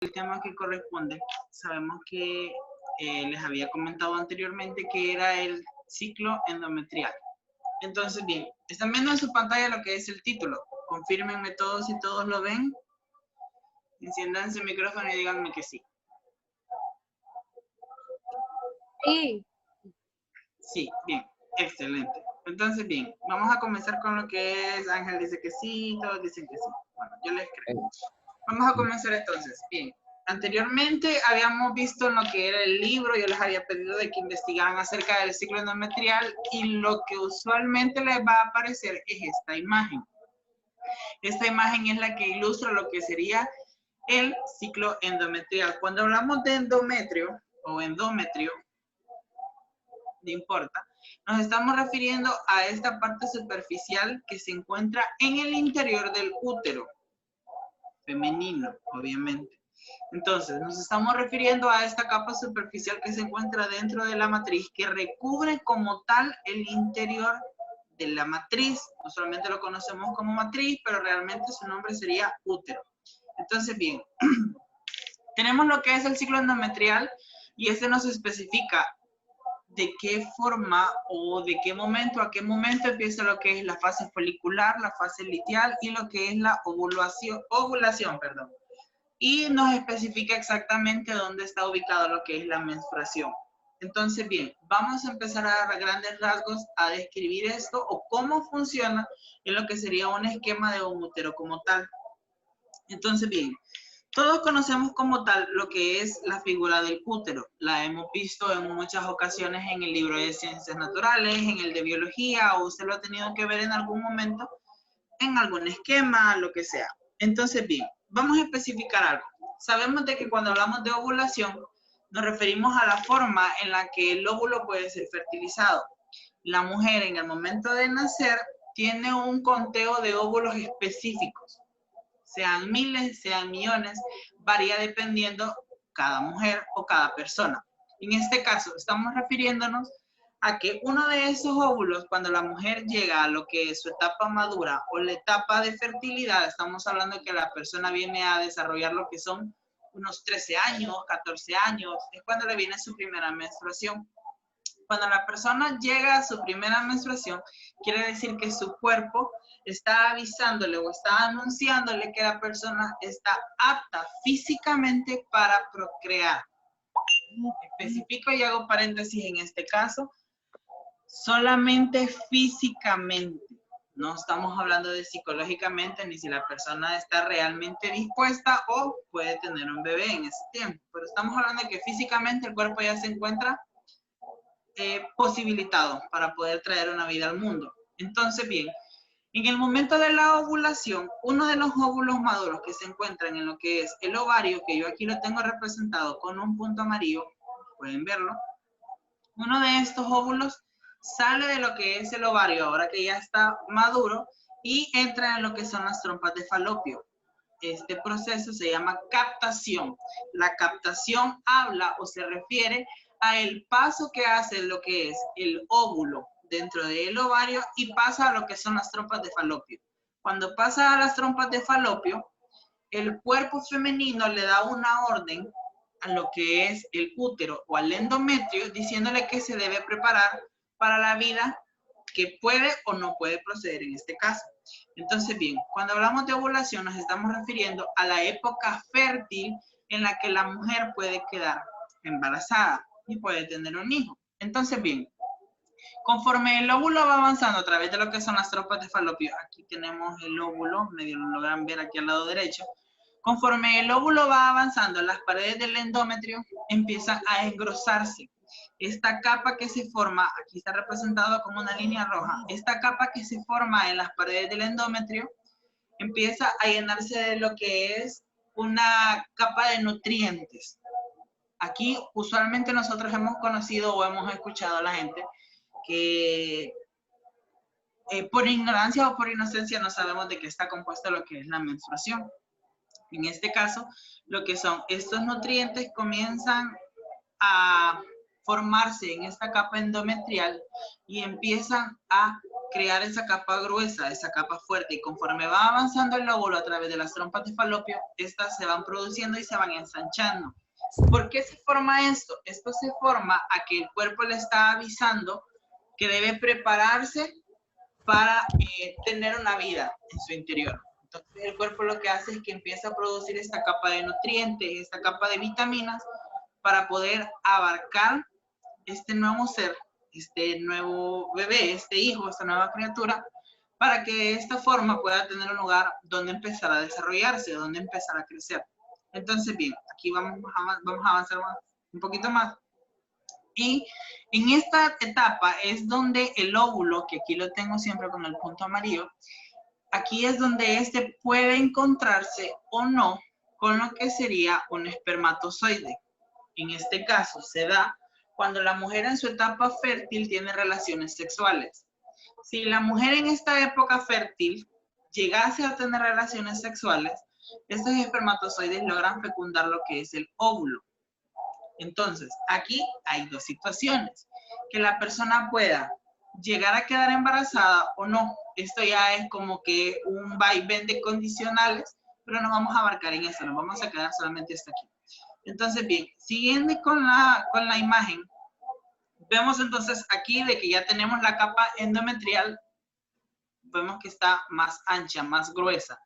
el tema que corresponde, sabemos que les había comentado anteriormente que era el ciclo endometrial. Entonces, bien, están viendo en su pantalla lo que es el título. Confírmenme todos si todos lo ven. Enciendan su micrófono y díganme que sí. Sí. Sí, bien, excelente. Entonces, bien, vamos a comenzar con lo que es, Ángel dice que sí, todos dicen que sí. Bueno, yo les creo. Vamos a comenzar entonces. Bien, anteriormente habíamos visto en lo que era el libro, yo les había pedido de que investigaran acerca del ciclo endometrial y lo que usualmente les va a aparecer es esta imagen. Esta imagen es la que ilustra lo que sería el ciclo endometrial. Cuando hablamos de endometrio o endometrio, no importa, nos estamos refiriendo a esta parte superficial que se encuentra en el interior del útero femenino, obviamente. Entonces, nos estamos refiriendo a esta capa superficial que se encuentra dentro de la matriz, que recubre como tal el interior de la matriz. Usualmente lo conocemos como matriz, pero realmente su nombre sería útero. Entonces, bien, tenemos lo que es el ciclo endometrial y este nos especifica de qué forma o de qué momento a qué momento empieza lo que es la fase folicular, la fase luteal y lo que es la ovulación, perdón. Y nos especifica exactamente dónde está ubicado lo que es la menstruación. Entonces, bien, vamos a empezar a grandes rasgos a describir esto o cómo funciona en lo que sería un esquema de un útero como tal. Entonces, bien, todos conocemos como tal lo que es la figura del útero. La hemos visto en muchas ocasiones en el libro de Ciencias Naturales, en el de Biología, o usted lo ha tenido que ver en algún momento en algún esquema, lo que sea. Entonces, bien, vamos a especificar algo. Sabemos de que cuando hablamos de ovulación, nos referimos a la forma en la que el óvulo puede ser fertilizado. La mujer en el momento de nacer tiene un conteo de óvulos específicos. Sean miles, sean millones, varía dependiendo cada mujer o cada persona. En este caso, estamos refiriéndonos a que uno de esos óvulos, cuando la mujer llega a lo que es su etapa madura o la etapa de fertilidad, estamos hablando de que la persona viene a desarrollar lo que son unos 13 años, 14 años, es cuando le viene su primera menstruación. Cuando la persona llega a su primera menstruación, quiere decir que su cuerpo está avisándole o está anunciándole que la persona está apta físicamente para procrear. Especifico y hago paréntesis en este caso, solamente físicamente. No estamos hablando de psicológicamente ni si la persona está realmente dispuesta o puede tener un bebé en ese tiempo. Pero estamos hablando de que físicamente el cuerpo ya se encuentra posibilitado para poder traer una vida al mundo. Entonces, bien, en el momento de la ovulación, uno de los óvulos maduros que se encuentran en lo que es el ovario, que yo aquí lo tengo representado con un punto amarillo, pueden verlo, uno de estos óvulos sale de lo que es el ovario, ahora que ya está maduro, y entra en lo que son las trompas de falopio. Este proceso se llama captación. La captación habla o se refiere a el paso que hace lo que es el óvulo dentro del ovario y pasa a lo que son las trompas de falopio. Cuando pasa a las trompas de falopio, el cuerpo femenino le da una orden a lo que es el útero o al endometrio, diciéndole que se debe preparar para la vida que puede o no puede proceder en este caso. Entonces, bien, cuando hablamos de ovulación nos estamos refiriendo a la época fértil en la que la mujer puede quedar embarazada y puede tener un hijo. Entonces, bien, conforme el óvulo va avanzando a través de lo que son las trompas de falopio, aquí tenemos el óvulo, medio lo logran ver aquí al lado derecho. Conforme el óvulo va avanzando, las paredes del endometrio empiezan a engrosarse. Esta capa que se forma, aquí está representado como una línea roja, esta capa que se forma en las paredes del endometrio empieza a llenarse de lo que es una capa de nutrientes. Aquí usualmente nosotros hemos conocido o hemos escuchado a la gente que por ignorancia o por inocencia no sabemos de qué está compuesto lo que es la menstruación. En este caso, lo que son estos nutrientes comienzan a formarse en esta capa endometrial y empiezan a crear esa capa gruesa, esa capa fuerte, y conforme va avanzando el óvulo a través de las trompas de falopio, estas se van produciendo y se van ensanchando. ¿Por qué se forma esto? Esto se forma a que el cuerpo le está avisando que debe prepararse para tener una vida en su interior. Entonces el cuerpo lo que hace es que empieza a producir esta capa de nutrientes, esta capa de vitaminas, para poder abarcar este nuevo ser, este nuevo bebé, este hijo, esta nueva criatura, para que de esta forma pueda tener un lugar donde empezar a desarrollarse, donde empezar a crecer. Entonces, bien, aquí vamos a avanzar un poquito más. Y en esta etapa es donde el óvulo, que aquí lo tengo siempre con el punto amarillo, aquí es donde este puede encontrarse o no con lo que sería un espermatozoide. En este caso se da cuando la mujer en su etapa fértil tiene relaciones sexuales. Si la mujer en esta época fértil llegase a tener relaciones sexuales, estos espermatozoides logran fecundar lo que es el óvulo. Entonces, aquí hay dos situaciones. Que la persona pueda llegar a quedar embarazada o no. Esto ya es como que un vaivén de condicionales, pero no vamos a abarcar en eso, nos vamos a quedar solamente hasta aquí. Entonces, bien, siguiendo con la imagen, vemos entonces aquí de que ya tenemos la capa endometrial, vemos que está más ancha, más gruesa.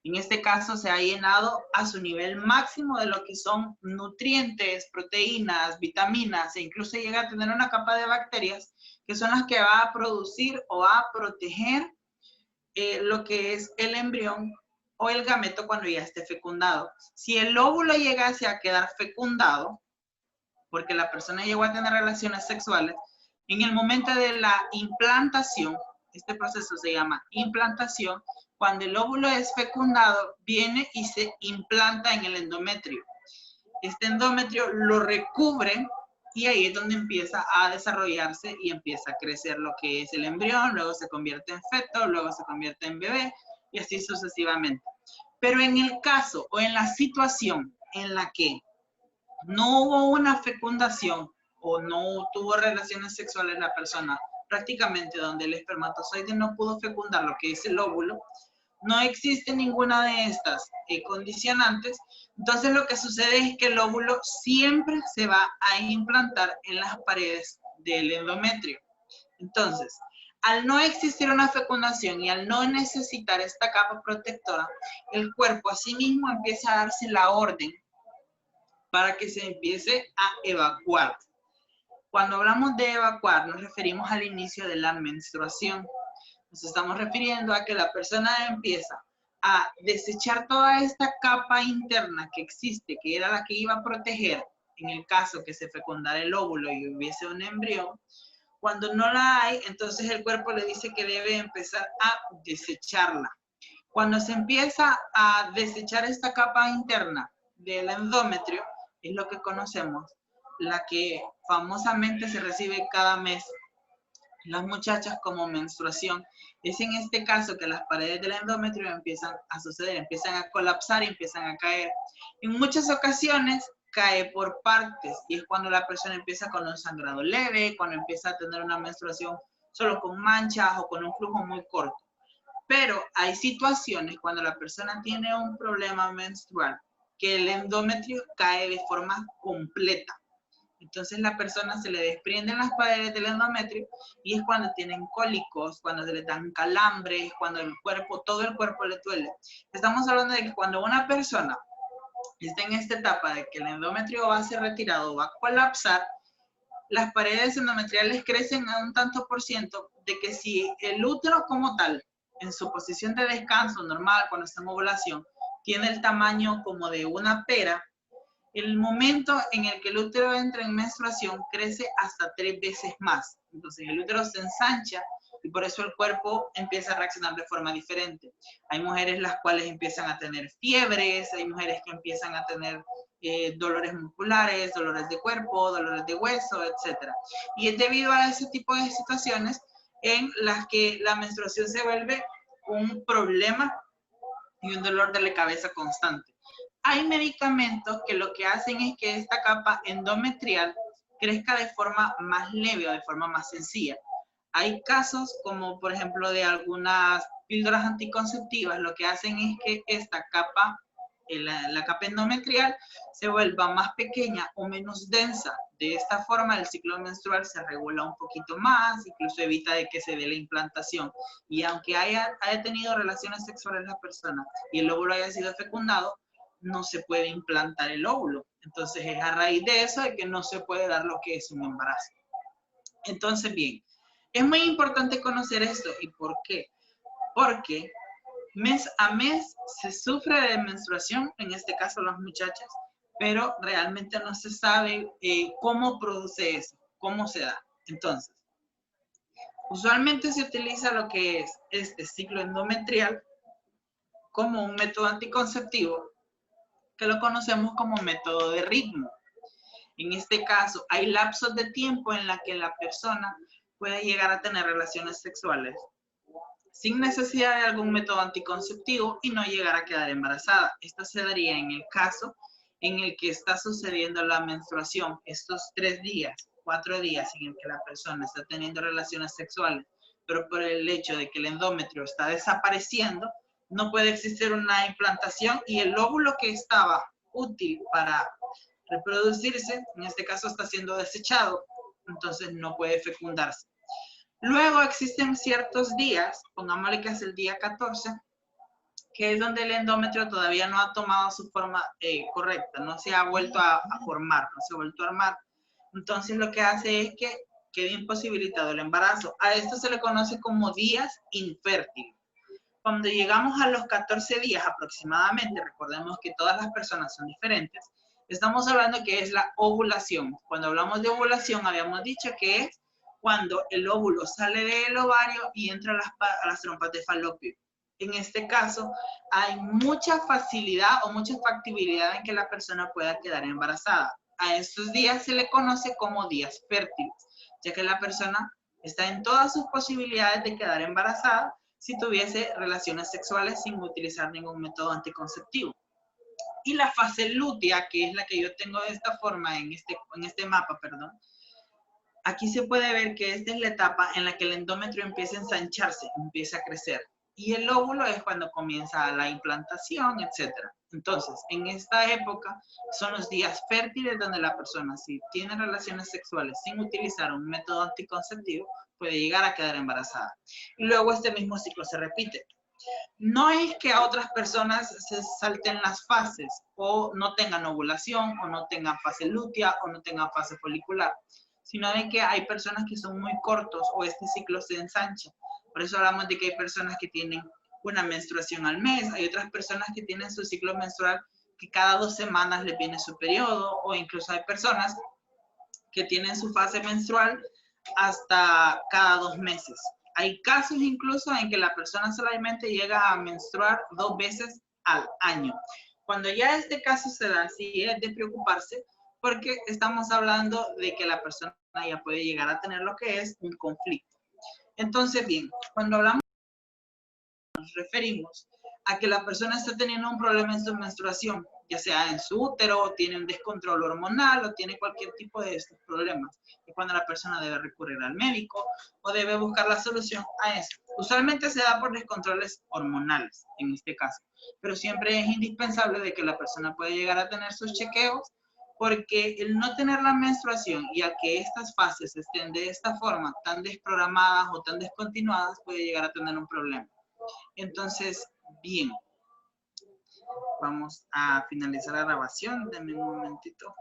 En este caso se ha llenado a su nivel máximo de lo que son nutrientes, proteínas, vitaminas, e incluso llega a tener una capa de bacterias que son las que va a producir o va a proteger lo que es el embrión o el gameto cuando ya esté fecundado. Si el óvulo llegase a quedar fecundado, porque la persona llegó a tener relaciones sexuales, en el momento de la implantación, este proceso se llama implantación, cuando el óvulo es fecundado, viene y se implanta en el endometrio. Este endometrio lo recubre y ahí es donde empieza a desarrollarse y empieza a crecer lo que es el embrión, luego se convierte en feto, luego se convierte en bebé y así sucesivamente. Pero en el caso o en la situación en la que no hubo una fecundación o no tuvo relaciones sexuales la persona, prácticamente donde el espermatozoide no pudo fecundar lo que es el óvulo, no existe ninguna de estas condicionantes, entonces lo que sucede es que el óvulo siempre se va a implantar en las paredes del endometrio. Entonces, al no existir una fecundación y al no necesitar esta capa protectora, el cuerpo asimismo empieza a darse la orden para que se empiece a evacuar. Cuando hablamos de evacuar, nos referimos al inicio de la menstruación. Nos estamos refiriendo a que la persona empieza a desechar toda esta capa interna que existe, que era la que iba a proteger en el caso que se fecundara el óvulo y hubiese un embrión. Cuando no la hay, entonces el cuerpo le dice que debe empezar a desecharla. Cuando se empieza a desechar esta capa interna del endometrio, es lo que conocemos, la que famosamente se recibe cada mes las muchachas como menstruación. Es en este caso que las paredes del endometrio empiezan a suceder, empiezan a colapsar y empiezan a caer. En muchas ocasiones cae por partes y es cuando la persona empieza con un sangrado leve, cuando empieza a tener una menstruación solo con manchas o con un flujo muy corto. Pero hay situaciones cuando la persona tiene un problema menstrual que el endometrio cae de forma completa. Entonces la persona se le desprenden las paredes del endometrio y es cuando tienen cólicos, cuando se les dan calambres, cuando el cuerpo, todo el cuerpo le duele. Estamos hablando de que cuando una persona está en esta etapa de que el endometrio va a ser retirado, va a colapsar, las paredes endometriales crecen a un tanto por ciento de que si el útero como tal, en su posición de descanso normal, cuando está en ovulación, tiene el tamaño como de una pera, el momento en el que el útero entra en menstruación crece hasta 3 veces más. Entonces el útero se ensancha y por eso el cuerpo empieza a reaccionar de forma diferente. Hay mujeres las cuales empiezan a tener fiebres, hay mujeres que empiezan a tener dolores musculares, dolores de cuerpo, dolores de hueso, etc. Y es debido a ese tipo de situaciones en las que la menstruación se vuelve un problema y un dolor de la cabeza constante. Hay medicamentos que lo que hacen es que esta capa endometrial crezca de forma más leve o de forma más sencilla. Hay casos como, por ejemplo, de algunas píldoras anticonceptivas, lo que hacen es que esta capa, la capa endometrial, se vuelva más pequeña o menos densa. De esta forma, el ciclo menstrual se regula un poquito más, incluso evita de que se dé la implantación. Y aunque haya tenido relaciones sexuales la persona y el óvulo haya sido fecundado, no se puede implantar el óvulo. Entonces, es a raíz de eso de que no se puede dar lo que es un embarazo. Entonces, bien, es muy importante conocer esto. ¿Y por qué? Porque mes a mes se sufre de menstruación, en este caso las muchachas, pero realmente no se sabe cómo produce eso, cómo se da. Entonces, usualmente se utiliza lo que es este ciclo endometrial como un método anticonceptivo que lo conocemos como método de ritmo. En este caso, hay lapsos de tiempo en la que la persona puede llegar a tener relaciones sexuales sin necesidad de algún método anticonceptivo y no llegar a quedar embarazada. Esto se daría en el caso en el que está sucediendo la menstruación, estos 3 días, 4 días en el que la persona está teniendo relaciones sexuales, pero por el hecho de que el endometrio está desapareciendo, no puede existir una implantación y el óvulo que estaba útil para reproducirse, en este caso está siendo desechado, entonces no puede fecundarse. Luego existen ciertos días, pongámosle que es el día 14, que es donde el endometrio todavía no ha tomado su forma correcta, no se ha vuelto a formar, no se ha vuelto a armar. Entonces lo que hace es que quede imposibilitado el embarazo. A esto se le conoce como días infértiles. Cuando llegamos a los 14 días aproximadamente, recordemos que todas las personas son diferentes, estamos hablando que es la ovulación. Cuando hablamos de ovulación, habíamos dicho que es cuando el óvulo sale del ovario y entra a las trompas de falopio. En este caso, hay mucha facilidad o mucha factibilidad en que la persona pueda quedar embarazada. A estos días se le conoce como días fértiles, ya que la persona está en todas sus posibilidades de quedar embarazada si tuviese relaciones sexuales sin utilizar ningún método anticonceptivo. Y la fase lútea, que es la que yo tengo de esta forma en este mapa, perdón, aquí se puede ver que esta es la etapa en la que el endometrio empieza a ensancharse, empieza a crecer. Y el óvulo es cuando comienza la implantación, etc. Entonces, en esta época son los días fértiles donde la persona, si tiene relaciones sexuales sin utilizar un método anticonceptivo, puede llegar a quedar embarazada. Y luego este mismo ciclo se repite. No es que a otras personas se salten las fases o no tengan ovulación o no tengan fase lútea o no tengan fase folicular, sino de que hay personas que son muy cortos o este ciclo se ensancha. Por eso hablamos de que hay personas que tienen una menstruación al mes, hay otras personas que tienen su ciclo menstrual que cada 2 semanas les viene su periodo, o incluso hay personas que tienen su fase menstrual hasta cada 2 meses. Hay casos incluso en que la persona solamente llega a menstruar 2 veces al año. Cuando ya este caso se da, sí es de preocuparse porque estamos hablando de que la persona ya puede llegar a tener lo que es un conflicto. Entonces, bien, cuando hablamos nos referimos a que la persona está teniendo un problema en su menstruación, ya sea en su útero, tiene un descontrol hormonal o tiene cualquier tipo de estos problemas. Es cuando la persona debe recurrir al médico o debe buscar la solución a eso. Usualmente se da por descontroles hormonales, en este caso, pero siempre es indispensable de que la persona pueda llegar a tener sus chequeos, porque el no tener la menstruación y a que estas fases estén de esta forma tan desprogramadas o tan descontinuadas puede llegar a tener un problema. Entonces, bien, vamos a finalizar la grabación. Denme un momentito.